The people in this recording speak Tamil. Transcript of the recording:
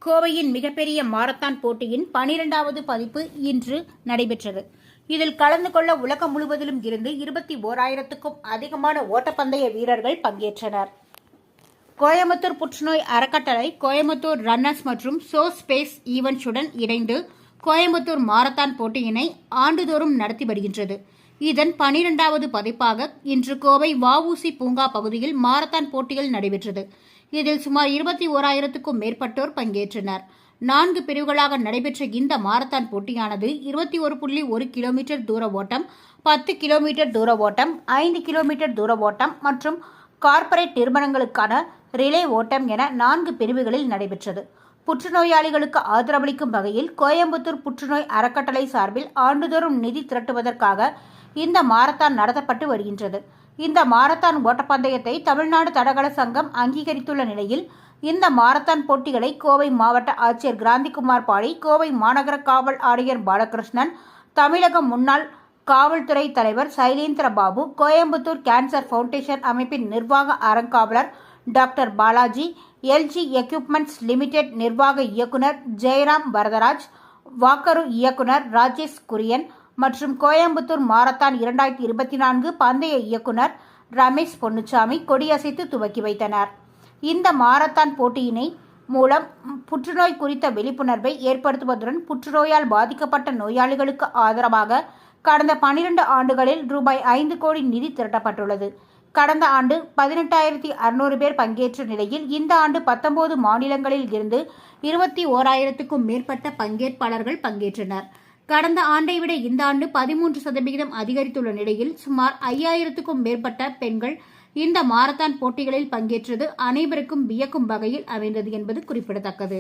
கோவையின் மிகப்பெரிய மாரத்தான் போட்டியின் 12வது பதிப்பு இன்று நடைபெற்றது. இதில் கலந்து கொள்ள உலகம் முழுவதிலும் இருந்து 21,000க்கும் அதிகமான ஓட்டப்பந்தய வீரர்கள் பங்கேற்றனர். கோயம்புத்தூர் புற்றுநோய் அறக்கட்டளை, கோயம்புத்தூர் ரன்னர்ஸ் மற்றும் சோ ஸ்பேஸ் ஈவென்ட்ஸுடன் இணைந்து கோயம்புத்தூர் மாரத்தான் போட்டியினை ஆண்டுதோறும் நடத்தி வருகின்றது. இதன் 12வது பதிப்பாக இன்று கோவை வ.உ.சி. பூங்கா பகுதியில் மாரத்தான் போட்டிகள் நடைபெற்றது. இதில் சுமார் 21,000க்கும் மேற்பட்டோர் பங்கேற்றனர். 4 பிரிவுகளாக நடைபெற்ற இந்த மாரத்தான் போட்டியானது 21.1 கிலோமீட்டர் தூர ஓட்டம், 10 கிலோமீட்டர் தூர ஓட்டம், 5 கிலோமீட்டர் தூர ஓட்டம் மற்றும் கார்ப்பரேட் நிறுவனங்களுக்கான ரிலே ஓட்டம் என 4 பிரிவுகளில் நடைபெற்றது. புற்றுநோயாளிகளுக்கு ஆதரவளிக்கும் வகையில் கோயம்புத்தூர் புற்றுநோய் அறக்கட்டளை சார்பில் ஆண்டுதோறும் நிதி திரட்டுவதற்காக இந்த மாரத்தான் நடத்தப்பட்டு வருகின்றது. இந்த மாரத்தான் ஓட்டப்பந்தயத்தை தமிழ்நாடு தடகள சங்கம் அங்கீகரித்துள்ள நிலையில் இந்த மாரத்தான் போட்டிகளை கோவை மாவட்ட ஆட்சியர் கிராந்திகுமார் பாடி, கோவை மாநகர காவல் ஆணையர் பாலகிருஷ்ணன், தமிழக முன்னாள் காவல்துறை தலைவர் சைலேந்திர பாபு, கோயம்புத்தூர் கேன்சர் ஃபவுண்டேஷன் அமைப்பின் நிர்வாக அறங்காவலர் doctor Balaji, LG equipments limited நிர்வாக இயக்குனர் ஜெயராம் வரதராஜ், வாக்கரு இயக்குனர் ராஜேஷ் குரியன் மற்றும் கோயம்புத்தூர் மாரத்தான் 2024 பந்தய இயக்குனர் ரமேஷ் பொன்னுச்சாமி கொடியசைத்து துவக்கி வைத்தனர். இந்த மாரத்தான் போட்டியினை மூலம் புற்றுநோய் குறித்த விழிப்புணர்வை ஏற்படுத்துவதுடன் புற்றுநோயால் பாதிக்கப்பட்ட நோயாளிகளுக்கு ஆதரவாக கடந்த 12 ஆண்டுகளில் ரூபாய் 5 கோடி நிதி திரட்டப்பட்டுள்ளது. கடந்த ஆண்டு 18,600 பேர் பங்கேற்ற நிலையில் இந்த ஆண்டு 19 மாநிலங்களில் இருந்து 21,000க்கும் மேற்பட்ட பங்கேற்பாளர்கள் பங்கேற்றனர். கடந்த ஆண்டை விட இந்த ஆண்டு 13% அதிகரித்துள்ள நிலையில் சுமார் 5,000க்கும் மேற்பட்ட பெண்கள் இந்த மாரத்தான் போட்டிகளில் பங்கேற்றது அனைவருக்கும் வியக்கும் வகையில் அமைந்தது என்பது குறிப்பிடத்தக்கது.